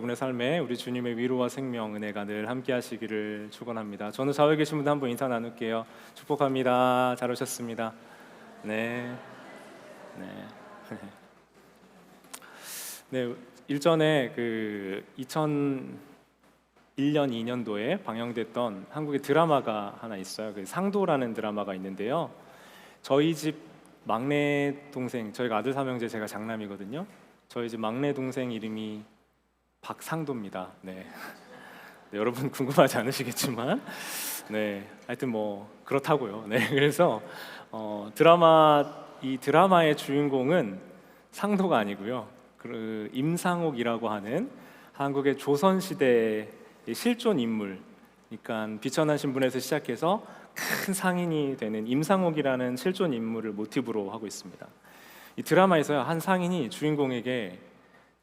여러분의 삶에 우리 주님의 위로와 생명, 은혜가 늘 함께 하시기를 축원합니다. 저는 좌우에 계신 분들 한번 인사 나눌게요. 축복합니다. 잘 오셨습니다. 네. 네. 네, 일전에 그 2001년, 2년도에 방영됐던 한국의 드라마가 하나 있어요. 그 상도라는 드라마가 있는데요. 저희 집 막내 동생, 저희가 아들 삼형제, 제가 장남이거든요. 저희 집 막내 동생 이름이 박상도입니다. 네. 네, 여러분 궁금하지 않으시겠지만, 네, 하여튼 뭐 그렇다고요. 네, 그래서 이 드라마의 주인공은 상도가 아니고요. 그 임상옥이라고 하는 한국의 조선 시대의 실존 인물, 그러니까 비천한 신분에서 시작해서 큰 상인이 되는 임상옥이라는 실존 인물을 모티브로 하고 있습니다. 이 드라마에서요, 한 상인이 주인공에게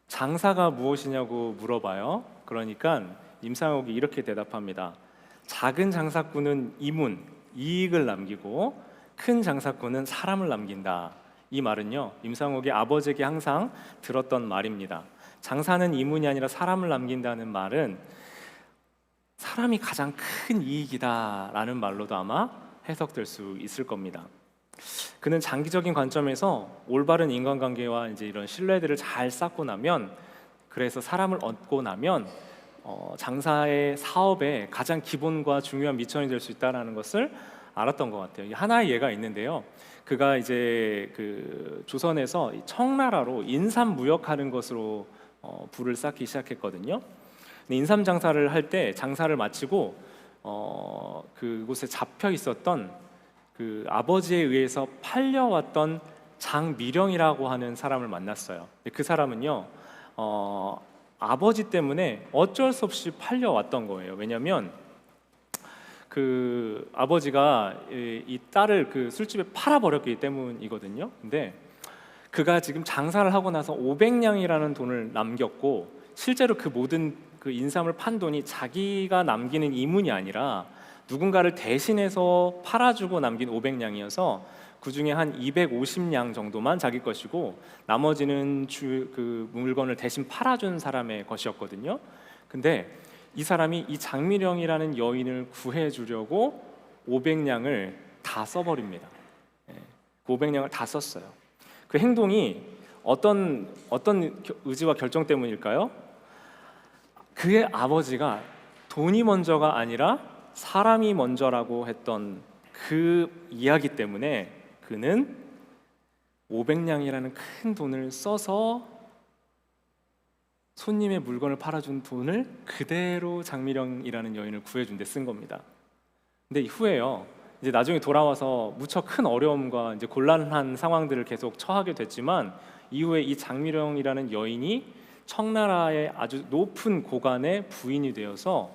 장사가 무엇이냐고 물어봐요. 그러니까 임상옥이 이렇게 대답합니다. 작은 장사꾼은 이문, 이익을 남기고 큰 장사꾼은 사람을 남긴다. 이 말은요, 임상옥의 아버지에게 항상 들었던 말입니다. 장사는 이문이 아니라 사람을 남긴다는 말은 사람이 가장 큰 이익이다라는 말로도 아마 해석될 수 있을 겁니다. 그는 장기적인 관점에서 올바른 인간관계와 이제 이런 신뢰들을 잘 쌓고 나면, 그래서 사람을 얻고 나면 장사의 사업의 가장 기본과 중요한 미천이 될 수 있다는 것을 알았던 것 같아요. 하나의 예가 있는데요. 그가 이제 그 조선에서 청나라로 인삼 무역하는 것으로 부를 쌓기 시작했거든요. 인삼 장사를 할 때 장사를 마치고 그곳에 잡혀 있었던 그 아버지에 의해서 팔려왔던 장미령이라고 하는 사람을 만났어요. 그 사람은요, 아버지 때문에 어쩔 수 없이 팔려왔던 거예요. 왜냐하면 그 아버지가 이 딸을 그 술집에 팔아버렸기 때문이거든요. 근데 그가 지금 장사를 하고 나서 500냥이라는 돈을 남겼고, 실제로 그 모든 그 인삼을 판 돈이 자기가 남기는 이문이 아니라 누군가를 대신해서 팔아주고 남긴 500냥이어서 그 중에 한 250냥 정도만 자기 것이고 나머지는 그 물건을 대신 팔아준 사람의 것이었거든요. 근데 이 사람이 이 장미령이라는 여인을 구해주려고 500냥을 다 써버립니다. 그 500냥을 다 썼어요. 그 행동이 어떤 의지와 결정 때문일까요? 그의 아버지가 돈이 먼저가 아니라 사람이 먼저라고 했던 그 이야기 때문에 그는 500냥이라는 큰 돈을 써서 손님의 물건을 팔아준 돈을 그대로 장미령이라는 여인을 구해준 데 쓴 겁니다. 근데 이후에요, 이제 나중에 돌아와서 무척 큰 어려움과 이제 곤란한 상황들을 계속 처하게 됐지만, 이후에 이 장미령이라는 여인이 청나라의 아주 높은 고관의 부인이 되어서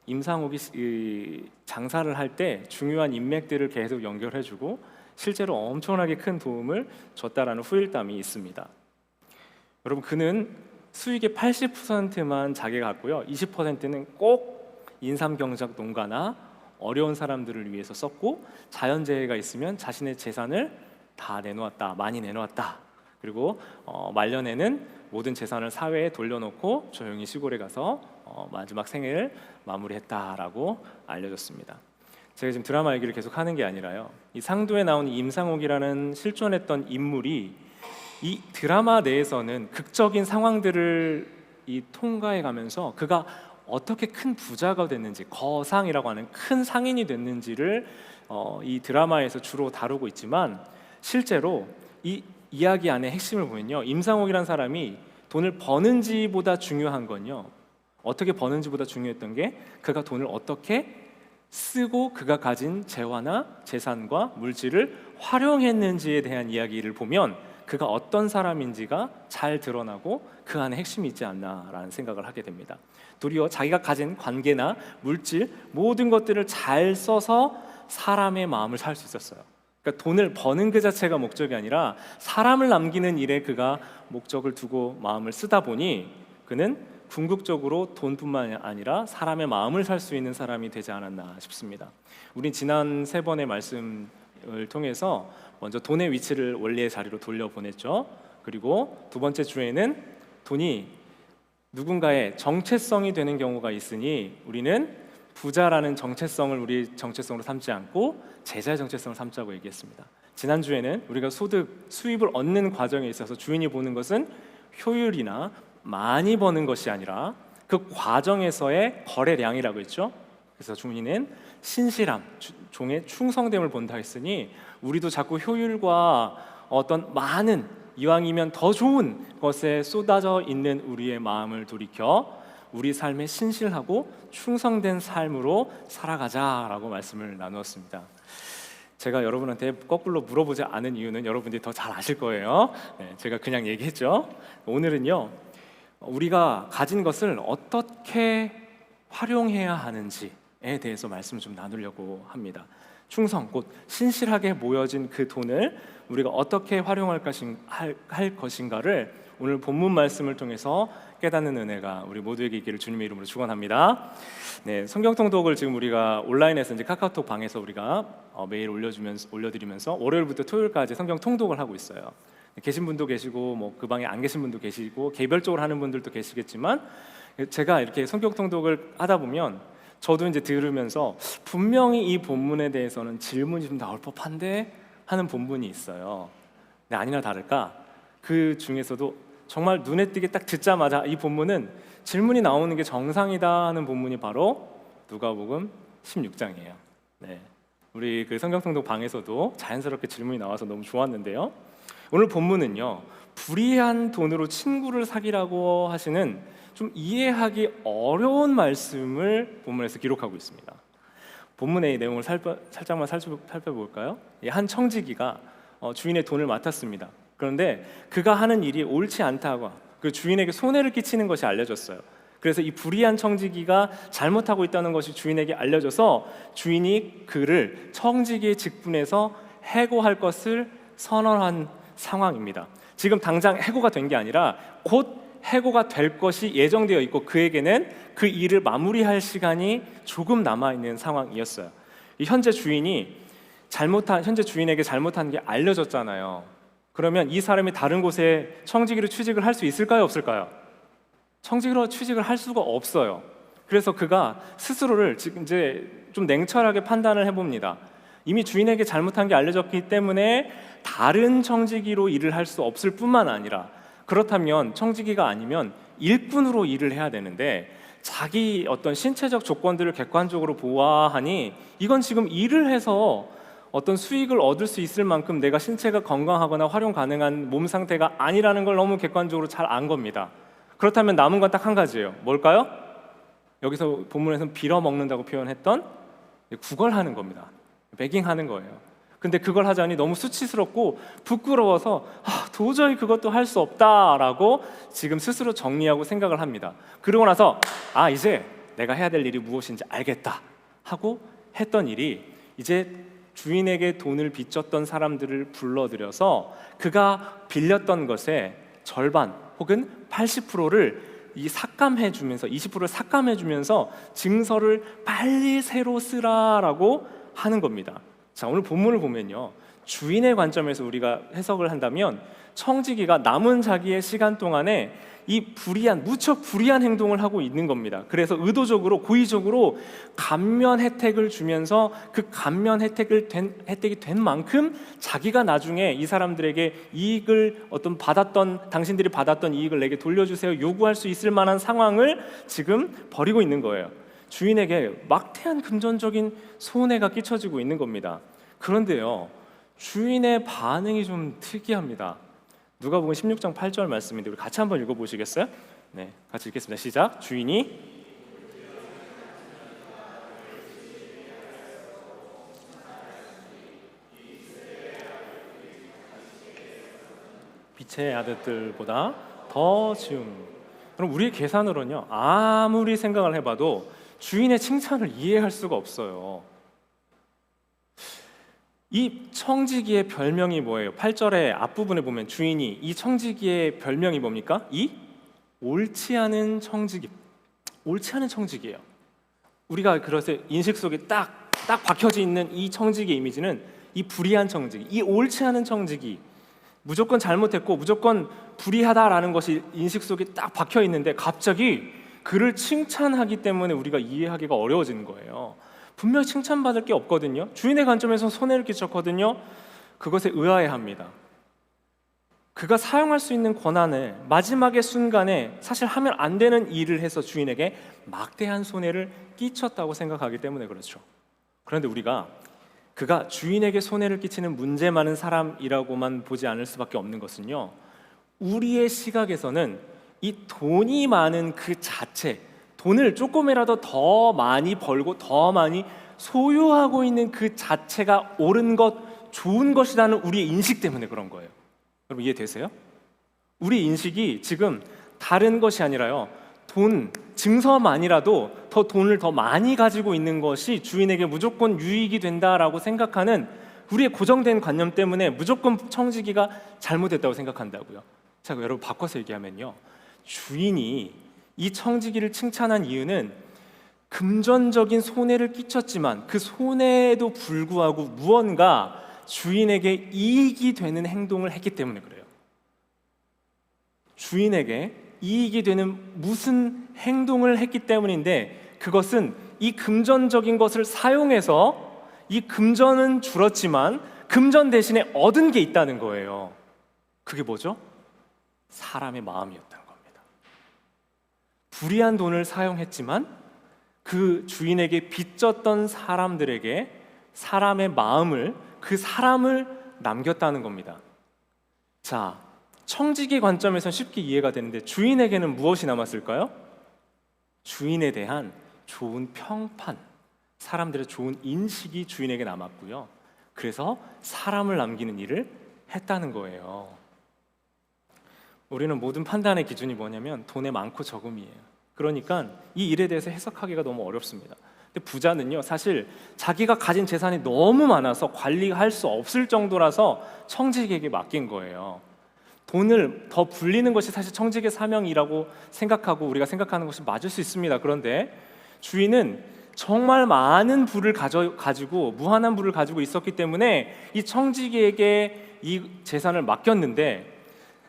임상옥이 장사를 할 때 중요한 인맥들을 계속 연결해주고 실제로 엄청나게 큰 도움을 줬다라는 후일담이 있습니다. 여러분, 그는 수익의 80%만 자기가 갖고요, 20%는 꼭 인삼경작 농가나 어려운 사람들을 위해서 썼고, 자연재해가 있으면 자신의 재산을 다 내놓았다, 많이 내놓았다. 그리고 말년에는 모든 재산을 사회에 돌려놓고 조용히 시골에 가서 마지막 생애를 마무리했다라고 알려졌습니다. 제가 지금 드라마 얘기를 계속 하는 게 아니라요, 이 상도에 나온 임상옥이라는 실존했던 인물이 이 드라마 내에서는 극적인 상황들을 통과해 가면서 그가 어떻게 큰 부자가 됐는지, 거상이라고 하는 큰 상인이 됐는지를 이 드라마에서 주로 다루고 있지만, 실제로 이 이야기 안에 핵심을 보면요, 임상옥이라는 사람이 돈을 버는지보다 중요한 건요, 어떻게 버는지보다 중요했던 게 그가 돈을 어떻게 쓰고 그가 가진 재화나 재산과 물질을 활용했는지에 대한 이야기를 보면 그가 어떤 사람인지가 잘 드러나고 그 안에 핵심이 있지 않나라는 생각을 하게 됩니다. 도리어 자기가 가진 관계나 물질, 모든 것들을 잘 써서 사람의 마음을 살 수 있었어요. 그러니까 돈을 버는 그 자체가 목적이 아니라 사람을 남기는 일에 그가 목적을 두고 마음을 쓰다 보니 그는 궁극적으로 돈뿐만 아니라 사람의 마음을 살 수 있는 사람이 되지 않았나 싶습니다. 우린 지난 3번의 말씀을 통해서 먼저 돈의 위치를 원리의 자리로 돌려보냈죠. 그리고 두 번째 주에는 돈이 누군가의 정체성이 되는 경우가 있으니 우리는 부자라는 정체성을 우리 정체성으로 삼지 않고 제자의 정체성을 삼자고 얘기했습니다. 지난주에는 우리가 수입을 얻는 과정에 있어서 주인이 보는 것은 효율이나 많이 버는 것이 아니라 그 과정에서의 거래량이라고 했죠. 그래서 주인은 신실함, 종의 충성됨을 본다 했으니 우리도 자꾸 효율과 어떤 많은, 이왕이면 더 좋은 것에 쏟아져 있는 우리의 마음을 돌이켜 우리 삶에 신실하고 충성된 삶으로 살아가자라고 말씀을 나누었습니다. 제가 여러분한테 거꾸로 물어보지 않은 이유는 여러분들이 더 잘 아실 거예요. 제가 그냥 얘기했죠. 오늘은요, 우리가 가진 것을 어떻게 활용해야 하는지에 대해서 말씀을 좀 나누려고 합니다. 충성, 곧 신실하게 모여진 그 돈을 우리가 어떻게 활용할 것인가를 오늘 본문 말씀을 통해서 깨닫는 은혜가 우리 모두에게 있기를 주님의 이름으로 축원합니다. 네, 성경 통독을 지금 우리가 온라인에서 이제 카카오톡 방에서 우리가 매일 올려드리면서 월요일부터 토요일까지 성경 통독을 하고 있어요. 계신 분도 계시고 뭐 그 방에 안 계신 분도 계시고 개별적으로 하는 분들도 계시겠지만 제가 이렇게 성경 통독을 하다 보면 저도 이제 들으면서 분명히 이 본문에 대해서는 질문이 좀 나올 법한데 하는 본문이 있어요. 근데 아니나 다를까 그 중에서도 정말 눈에 띄게 딱 듣자마자 이 본문은 질문이 나오는 게 정상이다 하는 본문이 바로 누가복음 16장이에요. 네, 우리 그 성경 통독 방에서도 자연스럽게 질문이 나와서 너무 좋았는데요. 오늘 본문은요, 불의한 돈으로 친구를 사귀라고 하시는 좀 이해하기 어려운 말씀을 본문에서 기록하고 있습니다. 본문의 내용을 살짝만 살펴볼까요? 한 청지기가 주인의 돈을 맡았습니다. 그런데 그가 하는 일이 옳지 않다고 그 주인에게 손해를 끼치는 것이 알려졌어요. 그래서 이 불의한 청지기가 잘못하고 있다는 것이 주인에게 알려져서 주인이 그를 청지기의 직분에서 해고할 것을 선언한 상황입니다. 지금 당장 해고가 된 게 아니라 곧 해고가 될 것이 예정되어 있고 그에게는 그 일을 마무리할 시간이 조금 남아있는 상황이었어요. 현재 주인에게 잘못한 게 알려졌잖아요. 그러면 이 사람이 다른 곳에 청지기로 취직을 할 수 있을까요, 없을까요? 청지기로 취직을 할 수가 없어요. 그래서 그가 스스로를 지금 이제 좀 냉철하게 판단을 해봅니다. 이미 주인에게 잘못한 게 알려졌기 때문에 다른 청지기로 일을 할 수 없을 뿐만 아니라 그렇다면 청지기가 아니면 일꾼으로 일을 해야 되는데 자기 어떤 신체적 조건들을 객관적으로 보아하니 이건 지금 일을 해서 어떤 수익을 얻을 수 있을 만큼 내가 신체가 건강하거나 활용 가능한 몸 상태가 아니라는 걸 너무 객관적으로 잘 안 겁니다. 그렇다면 남은 건 딱 한 가지예요. 뭘까요? 여기서 본문에서는 빌어먹는다고 표현했던 구걸하는 겁니다. 베깅하는 거예요. 근데 그걸 하자니 너무 수치스럽고 부끄러워서 도저히 그것도 할 수 없다라고 지금 스스로 정리하고 생각을 합니다. 그러고 나서 이제 내가 해야 될 일이 무엇인지 알겠다 하고 했던 일이 이제 주인에게 돈을 빚졌던 사람들을 불러들여서 그가 빌렸던 것의 절반 혹은 80%를 삭감해주면서 20%를 삭감해주면서 증서를 빨리 새로 쓰라라고 하는 겁니다. 자, 오늘 본문을 보면요, 주인의 관점에서 우리가 해석을 한다면 청지기가 남은 자기의 시간 동안에 이 무척 불의한 행동을 하고 있는 겁니다. 그래서 의도적으로 고의적으로 감면 혜택을 주면서 그 감면 혜택이 된 만큼 자기가 나중에 이 사람들에게 이익을 당신들이 받았던 이익을 내게 돌려주세요 요구할 수 있을 만한 상황을 지금 벌이고 있는 거예요. 주인에게 막대한 금전적인 손해가 끼쳐지고 있는 겁니다. 그런데요, 주인의 반응이 좀 특이합니다. 누가복음 16장 8절 말씀인데 우리 같이 한번 읽어보시겠어요? 네, 같이 읽겠습니다. 시작. 주인이 빛의 아들들보다 더 지음. 그럼 우리의 계산으로는요, 아무리 생각을 해봐도 주인의 칭찬을 이해할 수가 없어요. 이 청지기의 별명이 뭐예요? 8절의 앞부분에 보면 주인이 이 청지기의 별명이 뭡니까? 이 옳지 않은 청지기. 옳지 않은 청지기예요. 우리가 그래서 인식 속에 딱 박혀져 있는 이 청지기의 이미지는 이 불의한 청지기, 이 옳지 않은 청지기. 무조건 잘못했고 무조건 불의하다라는 것이 인식 속에 딱 박혀 있는데 갑자기 그를 칭찬하기 때문에 우리가 이해하기가 어려워지는 거예요. 분명히 칭찬받을 게 없거든요. 주인의 관점에서 손해를 끼쳤거든요. 그것에 의아해합니다. 그가 사용할 수 있는 권한을 마지막의 순간에 사실 하면 안 되는 일을 해서 주인에게 막대한 손해를 끼쳤다고 생각하기 때문에 그렇죠. 그런데 우리가 그가 주인에게 손해를 끼치는 문제 많은 사람이라고만 보지 않을 수밖에 없는 것은요, 우리의 시각에서는 이 돈이 많은 그 자체, 돈을 조금이라도 더 많이 벌고 더 많이 소유하고 있는 그 자체가 옳은 것, 좋은 것이라는 우리의 인식 때문에 그런 거예요. 여러분 이해되세요? 우리 인식이 지금 다른 것이 아니라요, 돈, 증서만이라도 더 돈을 더 많이 가지고 있는 것이 주인에게 무조건 유익이 된다라고 생각하는 우리의 고정된 관념 때문에 무조건 청지기가 잘못했다고 생각한다고요. 자, 여러분 바꿔서 얘기하면요, 주인이 이 청지기를 칭찬한 이유는 금전적인 손해를 끼쳤지만 그 손해에도 불구하고 무언가 주인에게 이익이 되는 행동을 했기 때문에 그래요. 주인에게 이익이 되는 무슨 행동을 했기 때문인데, 그것은 이 금전적인 것을 사용해서 이 금전은 줄었지만 금전 대신에 얻은 게 있다는 거예요. 그게 뭐죠? 사람의 마음이었다는 겁니다. 불의한 돈을 사용했지만 그 주인에게 빚졌던 사람들에게 사람의 마음을, 그 사람을 남겼다는 겁니다. 자, 청지기 관점에서는 쉽게 이해가 되는데 주인에게는 무엇이 남았을까요? 주인에 대한 좋은 평판, 사람들의 좋은 인식이 주인에게 남았고요. 그래서 사람을 남기는 일을 했다는 거예요. 우리는 모든 판단의 기준이 뭐냐면 돈의 많고 적음이에요. 그러니까 이 일에 대해서 해석하기가 너무 어렵습니다. 근데 부자는요, 사실 자기가 가진 재산이 너무 많아서 관리할 수 없을 정도라서 청지기에게 맡긴 거예요. 돈을 더 불리는 것이 사실 청지기의 사명이라고 생각하고 우리가 생각하는 것이 맞을 수 있습니다. 그런데 주인은 정말 많은 부를 가지고 무한한 부를 가지고 있었기 때문에 이 청지기에게 이 재산을 맡겼는데,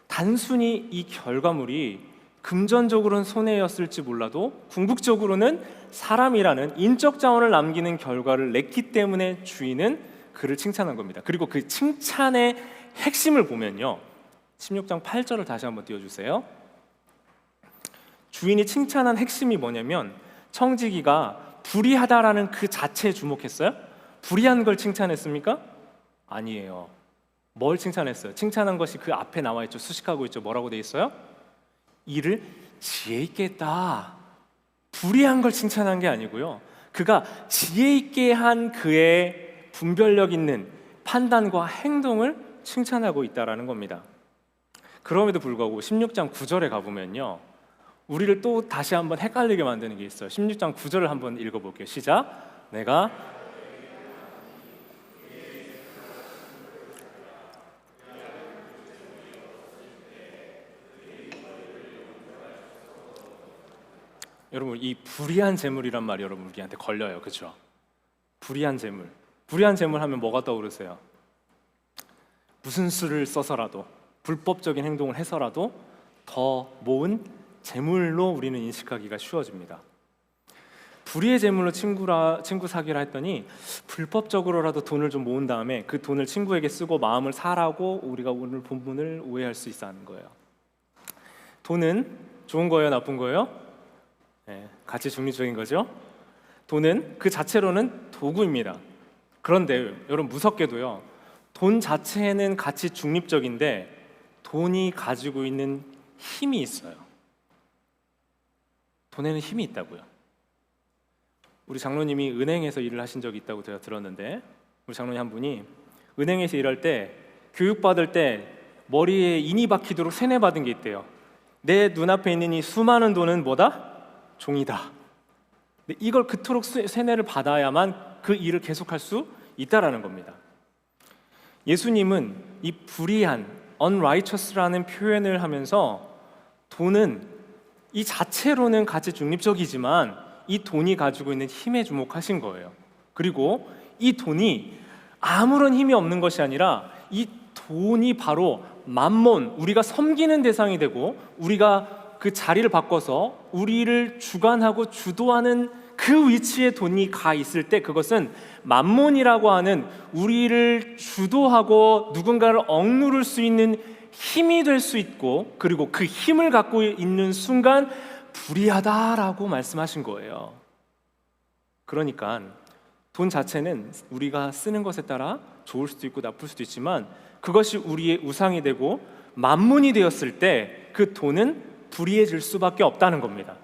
단순히 이 결과물이 금전적으로는 손해였을지 몰라도 궁극적으로는 사람이라는 인적 자원을 남기는 결과를 냈기 때문에 주인은 그를 칭찬한 겁니다. 그리고 그 칭찬의 핵심을 보면요, 16장 8절을 다시 한번 띄워주세요. 주인이 칭찬한 핵심이 뭐냐면, 청지기가 불의하다라는 그 자체에 주목했어요? 불의한 걸 칭찬했습니까? 아니에요. 뭘 칭찬했어요? 칭찬한 것이 그 앞에 나와 있죠. 수식하고 있죠. 뭐라고 돼 있어요? 이를 지혜 있게 했다. 불의한 걸 칭찬한 게 아니고요, 그가 지혜 있게 한 그의 분별력 있는 판단과 행동을 칭찬하고 있다라는 겁니다. 그럼에도 불구하고 16장 9절에 가보면요, 우리를 또 다시 한번 헷갈리게 만드는 게 있어요. 16장 9절을 한번 읽어볼게요. 시작. 내가 여러분, 이 불의한 재물이란 말이 여러분 우리한테 걸려요. 그렇죠? 불의한 재물. 불의한 재물 하면 뭐가 떠오르세요? 무슨 수를 써서라도, 불법적인 행동을 해서라도 더 모은 재물로 우리는 인식하기가 쉬워집니다. 불의의 재물로 친구 사귀라 했더니 불법적으로라도 돈을 좀 모은 다음에 그 돈을 친구에게 쓰고 마음을 사라고 우리가 오늘 본문을 오해할 수 있어 하는 거예요. 돈은 좋은 거예요? 나쁜 거예요? 네, 가치 중립적인 거죠. 돈은 그 자체로는 도구입니다. 그런데 여러분, 무섭게도요, 돈 자체는 가치 중립적인데 돈이 가지고 있는 힘이 있어요. 돈에는 힘이 있다고요. 우리 장로님이 은행에서 일을 하신 적이 있다고 제가 들었는데, 우리 장로님 한 분이 은행에서 일할 때 교육받을 때 머리에 인이 박히도록 세뇌받은 게 있대요. 내 눈앞에 있는 이 수많은 돈은 뭐다? 종이다. 근데 이걸 그토록 세뇌를 받아야만 그 일을 계속할 수 있다라는 겁니다. 예수님은 이 불의한 unrighteous라는 표현을 하면서 돈은 이 자체로는 가치 중립적이지만 이 돈이 가지고 있는 힘에 주목하신 거예요. 그리고 이 돈이 아무런 힘이 없는 것이 아니라 이 돈이 바로 맘몬, 우리가 섬기는 대상이 되고 우리가 그 자리를 바꿔서 우리를 주관하고 주도하는 그 위치에 돈이 가 있을 때 그것은 맘몬이라고 하는 우리를 주도하고 누군가를 억누를 수 있는 힘이 될 수 있고, 그리고 그 힘을 갖고 있는 순간 불의하다라고 말씀하신 거예요. 그러니까 돈 자체는 우리가 쓰는 것에 따라 좋을 수도 있고 나쁠 수도 있지만 그것이 우리의 우상이 되고 만문이 되었을 때 그 돈은 불의해질 수밖에 없다는 겁니다.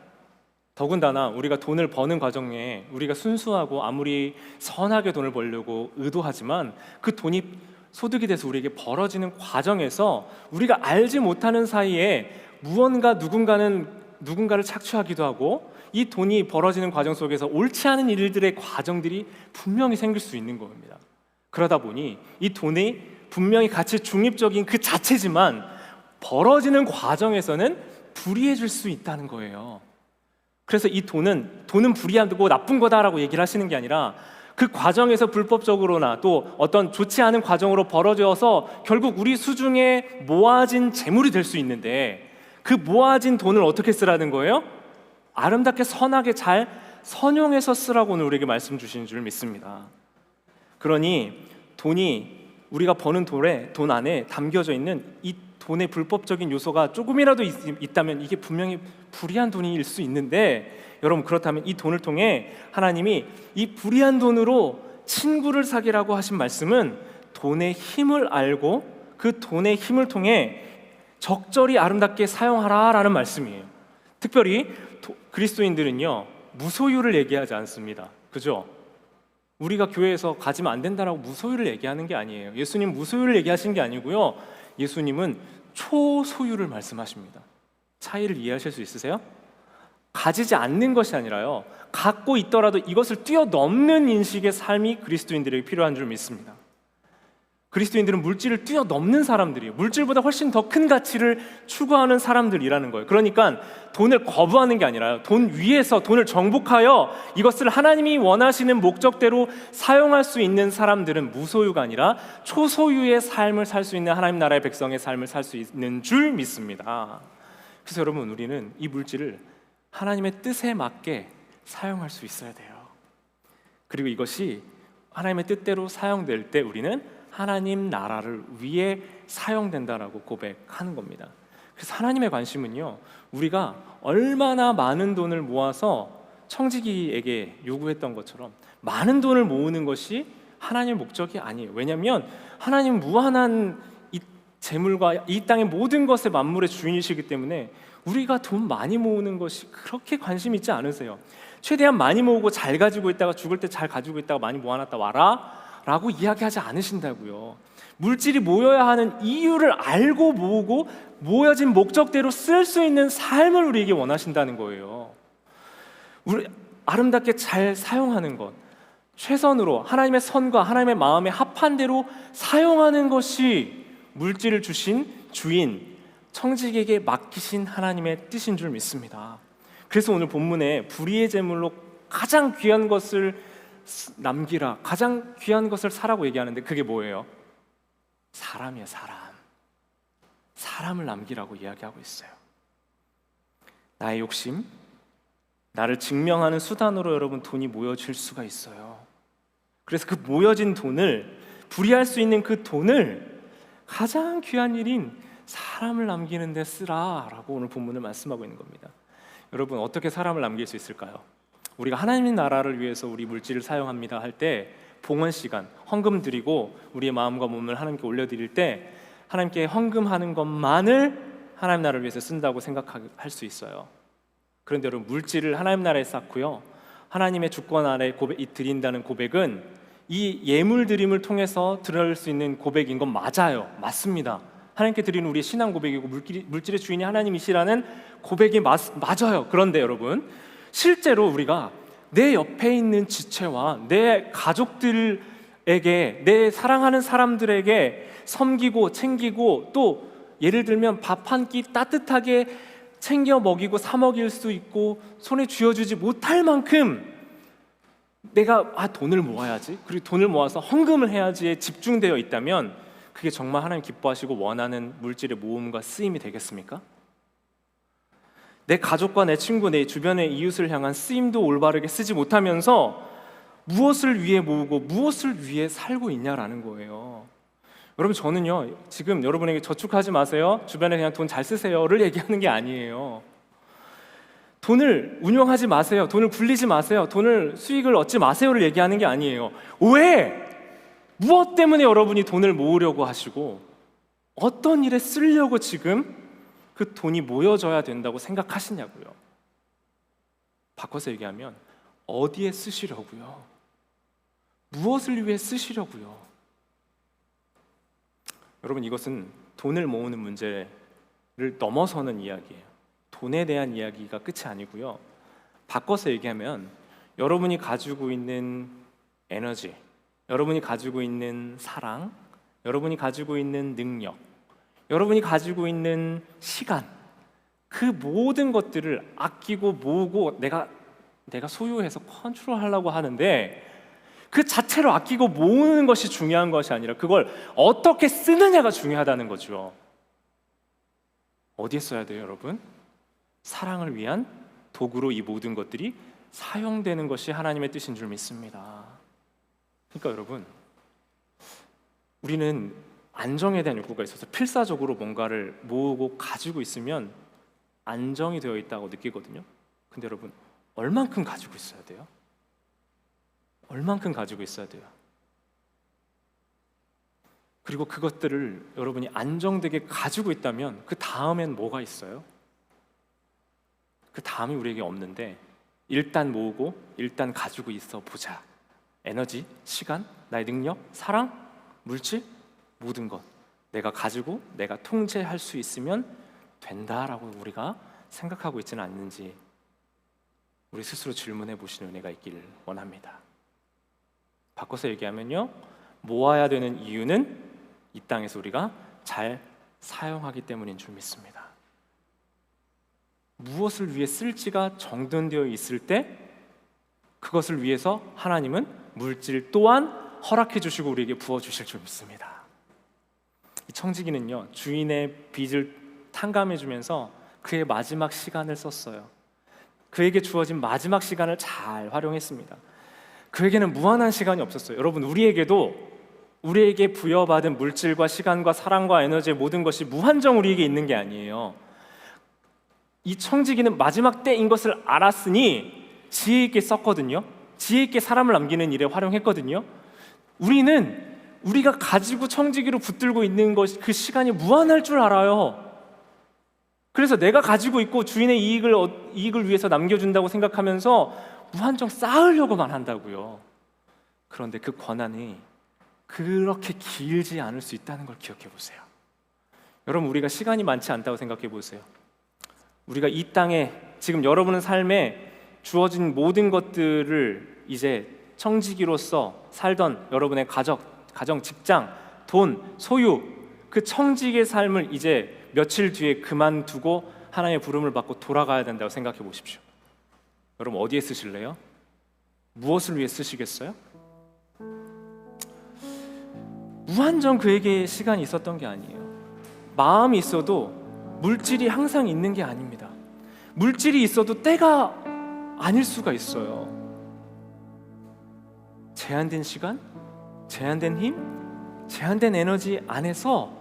더군다나 우리가 돈을 버는 과정에 우리가 순수하고 아무리 선하게 돈을 벌려고 의도하지만 그 돈이 소득이 돼서 우리에게 벌어지는 과정에서 우리가 알지 못하는 사이에 무언가 누군가를 착취하기도 하고 이 돈이 벌어지는 과정 속에서 옳지 않은 일들의 과정들이 분명히 생길 수 있는 겁니다. 그러다 보니 이 돈이 분명히 가치 중립적인 그 자체지만 벌어지는 과정에서는 불의해질 수 있다는 거예요. 그래서 이 돈은 불의하고 나쁜 거다라고 얘기를 하시는 게 아니라 그 과정에서 불법적으로나 또 어떤 좋지 않은 과정으로 벌어져서 결국 우리 수중에 모아진 재물이 될 수 있는데 그 모아진 돈을 어떻게 쓰라는 거예요? 아름답게 선하게 잘 선용해서 쓰라고 오늘 우리에게 말씀 주시는 줄 믿습니다. 그러니 돈이 우리가 버는 돈 안에 담겨져 있는 이 돈의 불법적인 요소가 조금이라도 있다면 이게 분명히 불의한 돈일 수 있는데, 여러분 그렇다면 이 돈을 통해 하나님이 이 불의한 돈으로 친구를 사귀라고 하신 말씀은 돈의 힘을 알고 그 돈의 힘을 통해 적절히 아름답게 사용하라라는 말씀이에요. 특별히 그리스도인들은요 무소유를 얘기하지 않습니다. 그죠? 우리가 교회에서 가지면 안 된다라고 무소유를 얘기하는 게 아니에요. 예수님 무소유를 얘기하신 게 아니고요, 예수님은 초소유를 말씀하십니다. 차이를 이해하실 수 있으세요? 가지지 않는 것이 아니라요, 갖고 있더라도 이것을 뛰어넘는 인식의 삶이 그리스도인들에게 필요한 줄 믿습니다. 그리스도인들은 물질을 뛰어넘는 사람들이에요. 물질보다 훨씬 더 큰 가치를 추구하는 사람들이라는 거예요. 그러니까 돈을 거부하는 게 아니라 돈 위에서 돈을 정복하여 이것을 하나님이 원하시는 목적대로 사용할 수 있는 사람들은 무소유가 아니라 초소유의 삶을 살 수 있는 하나님 나라의 백성의 삶을 살 수 있는 줄 믿습니다. 그래서 여러분, 우리는 이 물질을 하나님의 뜻에 맞게 사용할 수 있어야 돼요. 그리고 이것이 하나님의 뜻대로 사용될 때 우리는 하나님 나라를 위해 사용된다라고 고백하는 겁니다. 그래서 하나님의 관심은요, 우리가 얼마나 많은 돈을 모아서 청지기에게 요구했던 것처럼 많은 돈을 모으는 것이 하나님의 목적이 아니에요. 왜냐하면 하나님은 무한한 이 재물과 이 땅의 모든 것의 만물의 주인이시기 때문에 우리가 돈 많이 모으는 것이 그렇게 관심 있지 않으세요. 최대한 많이 모으고 잘 가지고 있다가 죽을 때 잘 가지고 있다가 많이 모아놨다 와라 라고 이야기하지 않으신다고요. 물질이 모여야 하는 이유를 알고 모으고 모여진 목적대로 쓸 수 있는 삶을 우리에게 원하신다는 거예요. 우리 아름답게 잘 사용하는 것, 최선으로 하나님의 선과 하나님의 마음에 합한 대로 사용하는 것이 물질을 주신 주인 청지기에게 맡기신 하나님의 뜻인 줄 믿습니다. 그래서 오늘 본문에 불의의 제물로 가장 귀한 것을 남기라, 가장 귀한 것을 사라고 얘기하는데 그게 뭐예요? 사람이에요. 사람을 남기라고 이야기하고 있어요. 나의 욕심, 나를 증명하는 수단으로 여러분 돈이 모여질 수가 있어요. 그래서 그 모여진 돈을, 불의할 수 있는 그 돈을 가장 귀한 일인 사람을 남기는 데 쓰라라고 오늘 본문을 말씀하고 있는 겁니다. 여러분, 어떻게 사람을 남길 수 있을까요? 우리가 하나님의 나라를 위해서 우리 물질을 사용합니다 할 때 봉헌 시간, 헌금 드리고 우리의 마음과 몸을 하나님께 올려드릴 때 하나님께 헌금하는 것만을 하나님 나라를 위해서 쓴다고 생각할 수 있어요. 그런데 여러분, 물질을 하나님 나라에 쌓고요, 하나님의 주권 아래 드린다는 고백은 이 예물 드림을 통해서 드릴 수 있는 고백인 건 맞아요. 맞습니다. 하나님께 드리는 우리의 신앙 고백이고 물질의 주인이 하나님이시라는 고백이 맞아요. 그런데 여러분, 실제로 우리가 내 옆에 있는 지체와 내 가족들에게, 내 사랑하는 사람들에게 섬기고 챙기고, 또 예를 들면 밥 한 끼 따뜻하게 챙겨 먹이고 사 먹일 수 있고 손에 쥐어주지 못할 만큼 내가 돈을 모아야지, 그리고 돈을 모아서 헌금을 해야지에 집중되어 있다면 그게 정말 하나님 기뻐하시고 원하는 물질의 모음과 쓰임이 되겠습니까? 내 가족과 내 친구, 내 주변의 이웃을 향한 쓰임도 올바르게 쓰지 못하면서 무엇을 위해 모으고 무엇을 위해 살고 있냐라는 거예요. 여러분, 저는요 지금 여러분에게 저축하지 마세요, 주변에 그냥 돈 잘 쓰세요를 얘기하는 게 아니에요. 돈을 운용하지 마세요, 돈을 굴리지 마세요, 돈을 수익을 얻지 마세요를 얘기하는 게 아니에요. 왜? 무엇 때문에 여러분이 돈을 모으려고 하시고 어떤 일에 쓰려고 지금 그 돈이 모여져야 된다고 생각하시냐고요. 바꿔서 얘기하면 어디에 쓰시려고요? 무엇을 위해 쓰시려고요? 여러분, 이것은 돈을 모으는 문제를 넘어서는 이야기예요. 돈에 대한 이야기가 끝이 아니고요. 바꿔서 얘기하면 여러분이 가지고 있는 에너지, 여러분이 가지고 있는 사랑, 여러분이 가지고 있는 능력, 여러분이 가지고 있는 시간, 그 모든 것들을 아끼고 모으고 내가 소유해서 컨트롤하려고 하는데, 그 자체로 아끼고 모으는 것이 중요한 것이 아니라 그걸 어떻게 쓰느냐가 중요하다는 거죠. 어디에 써야 돼요, 여러분? 사랑을 위한 도구로 이 모든 것들이 사용되는 것이 하나님의 뜻인 줄 믿습니다. 그러니까 여러분, 우리는 안정에 대한 욕구가 있어서 필사적으로 뭔가를 모으고 가지고 있으면 안정이 되어 있다고 느끼거든요. 근데 여러분, 얼만큼 가지고 있어야 돼요? 얼만큼 가지고 있어야 돼요? 그리고 그것들을 여러분이 안정되게 가지고 있다면 그 다음엔 뭐가 있어요? 그 다음이 우리에게 없는데, 일단 모으고 일단 가지고 있어 보자. 에너지, 시간, 나의 능력, 사랑, 물질, 모든 것 내가 가지고 내가 통제할 수 있으면 된다라고 우리가 생각하고 있지는 않는지 우리 스스로 질문해 보시는 은혜가 있기를 원합니다. 바꿔서 얘기하면요, 모아야 되는 이유는 이 땅에서 우리가 잘 사용하기 때문인 줄 믿습니다. 무엇을 위해 쓸지가 정돈되어 있을 때 그것을 위해서 하나님은 물질 또한 허락해 주시고 우리에게 부어 주실 줄 믿습니다. 이 청지기는요, 주인의 빚을 탕감해 주면서 그의 마지막 시간을 썼어요. 그에게 주어진 마지막 시간을 잘 활용했습니다. 그에게는 무한한 시간이 없었어요. 여러분, 우리에게 부여받은 물질과 시간과 사랑과 에너지의 모든 것이 무한정 우리에게 있는 게 아니에요. 이 청지기는 마지막 때인 것을 알았으니 지혜 있게 썼거든요. 지혜 있게 사람을 남기는 일에 활용했거든요. 우리는 우리가 가지고 청지기로 붙들고 있는 것, 그 시간이 무한할 줄 알아요. 그래서 내가 가지고 있고 주인의 이익을 위해서 남겨준다고 생각하면서 무한정 쌓으려고만 한다고요. 그런데 그 권한이 그렇게 길지 않을 수 있다는 걸 기억해 보세요. 여러분, 우리가 시간이 많지 않다고 생각해 보세요. 우리가 이 땅에 지금 여러분의 삶에 주어진 모든 것들을 이제 청지기로서 살던 여러분의 가정, 직장, 돈, 소유, 그 청지기의 삶을 이제 며칠 뒤에 그만두고 하나님의 부름을 받고 돌아가야 된다고 생각해 보십시오. 여러분, 어디에 쓰실래요? 무엇을 위해 쓰시겠어요? 무한정 그에게 시간이 있었던 게 아니에요. 마음이 있어도 물질이 항상 있는 게 아닙니다. 물질이 있어도 때가 아닐 수가 있어요. 제한된 시간, 제한된 힘, 제한된 에너지 안에서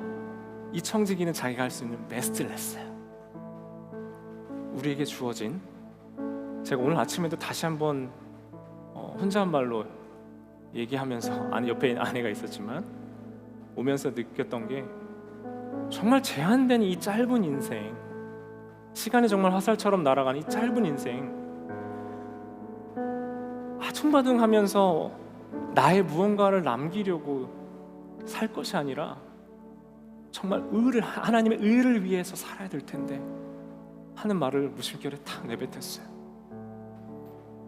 이 청지기는 자기가 할 수 있는 베스트를 했어요. 우리에게 주어진, 제가 오늘 아침에도 다시 한번 혼잣말로 얘기하면서 옆에 아내가 있었지만 오면서 느꼈던 게, 정말 제한된 이 짧은 인생, 시간이 정말 화살처럼 날아가는 이 짧은 인생, 아둥바둥하면서 나의 무언가를 남기려고 살 것이 아니라 정말 하나님의 의를 위해서 살아야 될 텐데 하는 말을 무심결에 탁 내뱉었어요.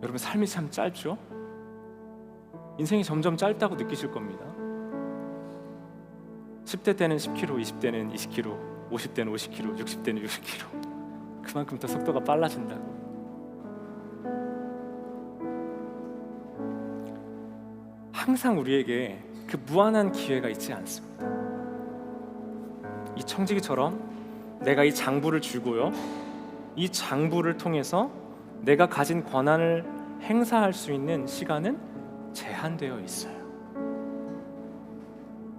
여러분, 삶이 참 짧죠? 인생이 점점 짧다고 느끼실 겁니다. 10대 때는 10km, 20대는 20km, 50대는 50km, 60대는 60km. 그만큼 더 속도가 빨라진다고. 항상 우리에게 그 무한한 기회가 있지 않습니다. 청지기처럼 내가 이 장부를 쥐고요, 이 장부를 통해서 내가 가진 권한을 행사할 수 있는 시간은 제한되어 있어요.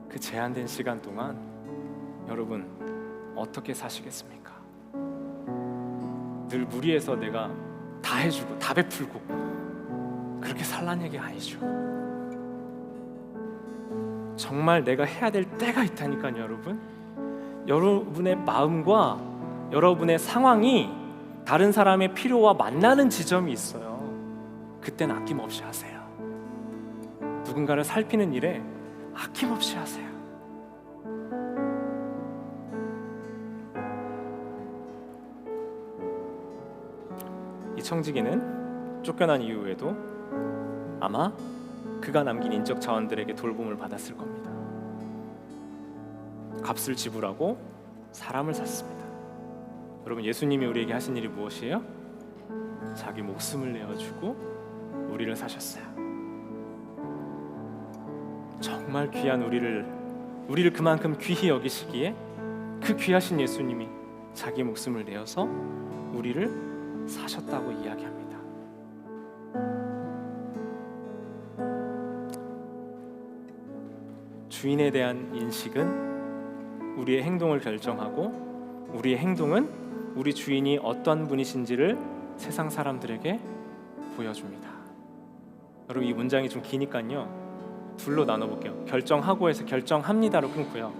그 제한된 시간 동안 여러분 어떻게 사시겠습니까? 늘 무리해서 내가 다 해주고 다 베풀고 그렇게 살라는 얘기 아니죠. 정말 내가 해야 될 때가 있다니까요. 여러분, 여러분의 마음과 여러분의 상황이 다른 사람의 필요와 만나는 지점이 있어요. 그땐 아낌없이 하세요. 누군가를 살피는 일에 아낌없이 하세요. 이 청지기는 쫓겨난 이후에도 아마 그가 남긴 인적 자원들에게 돌봄을 받았을 겁니다. 값을 지불하고 사람을 샀습니다. 여러분, 예수님이 우리에게 하신 일이 무엇이에요? 자기 목숨을 내어주고 우리를 사셨어요. 정말 귀한 우리를 그만큼 귀히 여기시기에 그 귀하신 예수님이 자기 목숨을 내어서 우리를 사셨다고 이야기합니다. 주인에 대한 인식은 우리의 행동을 결정하고 우리의 행동은 우리 주인이 어떤 분이신지를 세상 사람들에게 보여줍니다. 여러분, 이 문장이 좀 기니까요, 둘로 나눠볼게요. 결정하고에서 결정합니다로 끊고요,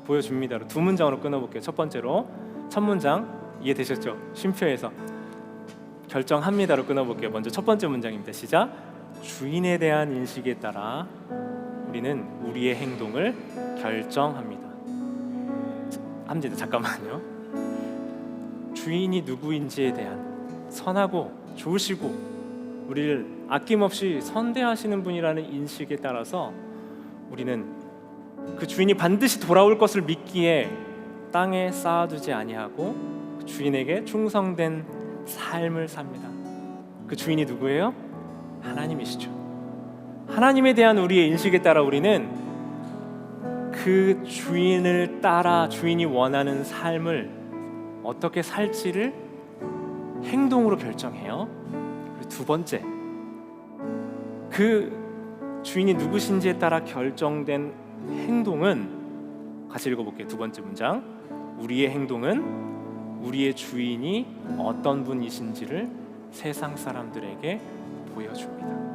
보여줍니다로 두 문장으로 끊어볼게요. 첫 번째로 첫 문장 이해되셨죠? 쉼표에서 결정합니다로 끊어볼게요. 먼저 첫 번째 문장입니다. 시작. 주인에 대한 인식에 따라 우리는 우리의 행동을 결정합니다. 합니다. 잠깐만요. 주인이 누구인지에 대한 선하고 좋으시고 우리를 아낌없이 선대하시는 분이라는 인식에 따라서 우리는 그 주인이 반드시 돌아올 것을 믿기에 땅에 쌓아두지 아니하고 그 주인에게 충성된 삶을 삽니다. 그 주인이 누구예요? 하나님이시죠. 하나님에 대한 우리의 인식에 따라 우리는 그 주인을 따라 주인이 원하는 삶을 어떻게 살지를 행동으로 결정해요. 그리고 두 번째, 그 주인이 누구신지에 따라 결정된 행동은 같이 읽어볼게요. 두 번째 문장. 우리의 행동은 우리의 주인이 어떤 분이신지를 세상 사람들에게 보여줍니다.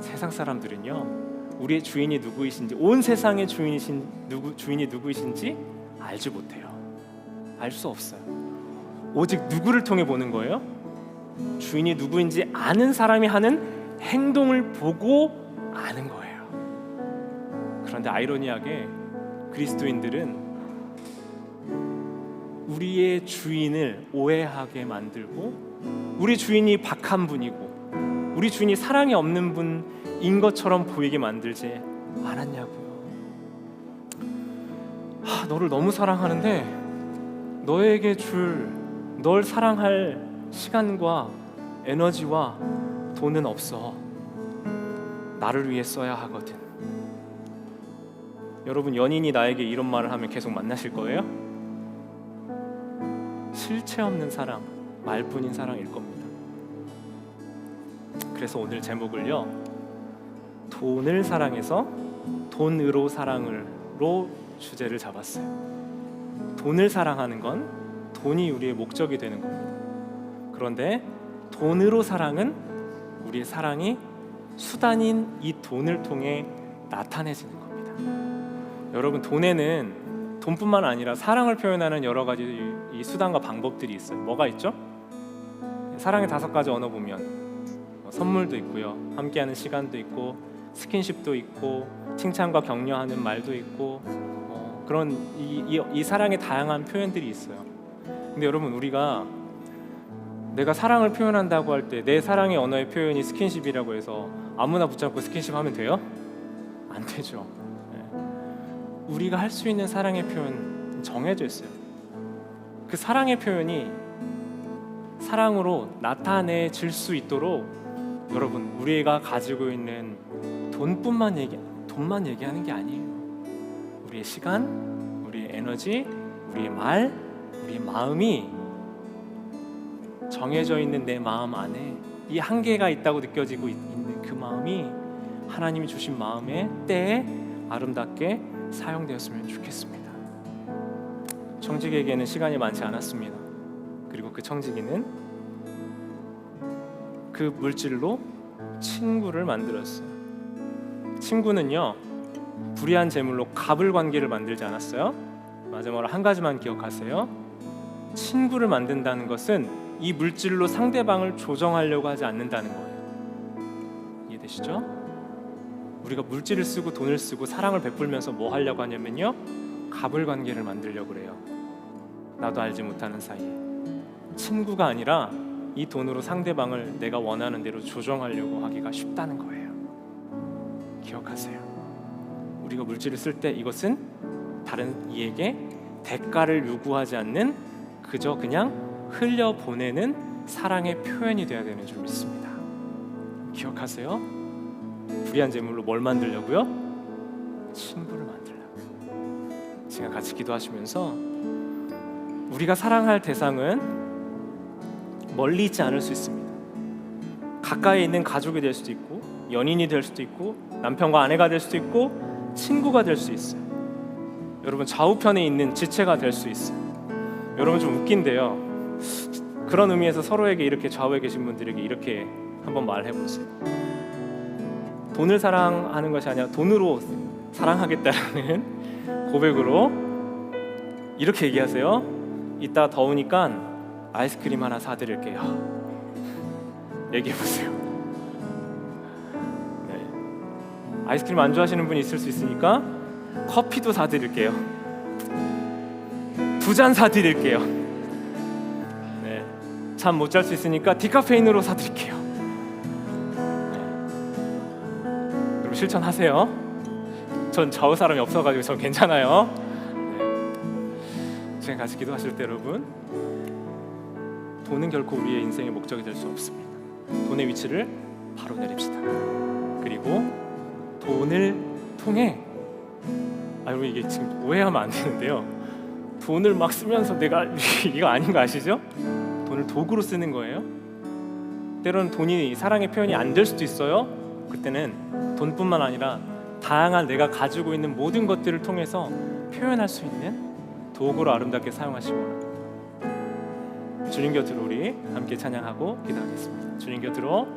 세상 사람들은요, 우리의 주인이 누구이신지, 온 세상의 주인이 누구이신지 알지 못해요. 알 수 없어요. 오직 누구를 통해 보는 거예요? 주인이 누구인지 아는 사람이 하는 행동을 보고 아는 거예요. 그런데 아이러니하게 그리스도인들은 우리의 주인을 오해하게 만들고 우리 주인이 박한 분이고 우리 주인이 사랑이 없는 분인 것처럼 보이게 만들지 않았냐고요. 너를 너무 사랑하는데 너에게 줄 널 사랑할 시간과 에너지와 돈은 없어. 나를 위해 써야 하거든. 여러분, 연인이 나에게 이런 말을 하면 계속 만나실 거예요? 실체 없는 사랑, 말뿐인 사랑일 겁니다. 그래서 오늘 제목을요, 돈을 사랑해서 돈으로 사랑을로 주제를 잡았어요. 돈을 사랑하는 건 돈이 우리의 목적이 되는 겁니다. 그런데 돈으로 사랑은 우리의 사랑이 수단인 이 돈을 통해 나타내지는 겁니다. 여러분, 돈에는 돈뿐만 아니라 사랑을 표현하는 여러 가지 이 수단과 방법들이 있어요. 뭐가 있죠? 사랑의 5가지 언어 보면 선물도 있고요, 함께하는 시간도 있고, 스킨십도 있고, 칭찬과 격려하는 말도 있고, 그런 이 사랑의 다양한 표현들이 있어요. 근데 여러분, 우리가 내가 사랑을 표현한다고 할 때 내 사랑의 언어의 표현이 스킨십이라고 해서 아무나 붙잡고 스킨십 하면 돼요? 안 되죠. 우리가 할 수 있는 사랑의 표현 정해져 있어요. 그 사랑의 표현이 사랑으로 나타내질 수 있도록 여러분, 우리가 가지고 있는 돈만 얘기하는 게 아니에요. 우리의 시간, 우리의 에너지, 우리의 말, 우리의 마음이 정해져 있는 내 마음 안에 이 한계가 있다고 느껴지고 있는 그 마음이 하나님이 주신 마음의 때에 아름답게 사용되었으면 좋겠습니다. 청지기에게는 시간이 많지 않았습니다. 그리고 그 청지기는 그 물질로 친구를 만들었어요. 친구는요, 불의한 재물로 갑을 관계를 만들지 않았어요. 마지막으로 한 가지만 기억하세요. 친구를 만든다는 것은 이 물질로 상대방을 조정하려고 하지 않는다는 거예요. 이해되시죠? 우리가 물질을 쓰고 돈을 쓰고 사랑을 베풀면서 뭐 하려고 하냐면요, 갑을 관계를 만들려고 그래요. 나도 알지 못하는 사이에. 친구가 아니라 이 돈으로 상대방을 내가 원하는 대로 조정하려고 하기가 쉽다는 거예요. 기억하세요. 우리가 물질을 쓸 때 이것은 다른 이에게 대가를 요구하지 않는 그저 그냥 흘려보내는 사랑의 표현이 되어야 되는 줄 믿습니다. 기억하세요. 불의한 재물로 뭘 만들려고요? 친구를 만들려고. 지금 같이 기도하시면서 우리가 사랑할 대상은 멀리 있지 않을 수 있습니다. 가까이 있는 가족이 될 수도 있고, 연인이 될 수도 있고, 남편과 아내가 될 수도 있고, 친구가 될 수 있어요. 여러분, 좌우편에 있는 지체가 될 수 있어요. 여러분, 좀 웃긴데요, 그런 의미에서 서로에게 이렇게 좌우에 계신 분들에게 이렇게 한번 말해보세요. 돈을 사랑하는 것이 아니라 돈으로 사랑하겠다라는 고백으로 이렇게 얘기하세요. 이따 더우니까 아이스크림 하나 사드릴게요. 얘기해보세요. 네. 아이스크림 안 좋아하시는 분이 있을 수 있으니까 커피도 사드릴게요. 2잔 사드릴게요. 네. 잠 못 잘 수 있으니까 디카페인으로 사드릴게요. 네. 여러분, 실천하세요. 전 좌우 사람이 없어가지고 전 괜찮아요. 네. 지금 같이 기도하실 때 여러분, 돈은 결코 우리의 인생의 목적이 될 수 없습니다. 돈의 위치를 바로 내립시다. 그리고 돈을 통해, 여러분, 이게 지금 오해하면 안 되는데요, 돈을 막 쓰면서 내가 이거 아닌 거 아시죠? 돈을 도구로 쓰는 거예요. 때로는 돈이 사랑의 표현이 안 될 수도 있어요. 그때는 돈뿐만 아니라 다양한 내가 가지고 있는 모든 것들을 통해서 표현할 수 있는 도구로 아름답게 사용하시기 바랍니다. 주님 곁으로 우리 함께 찬양하고 기도하겠습니다. 주님 곁으로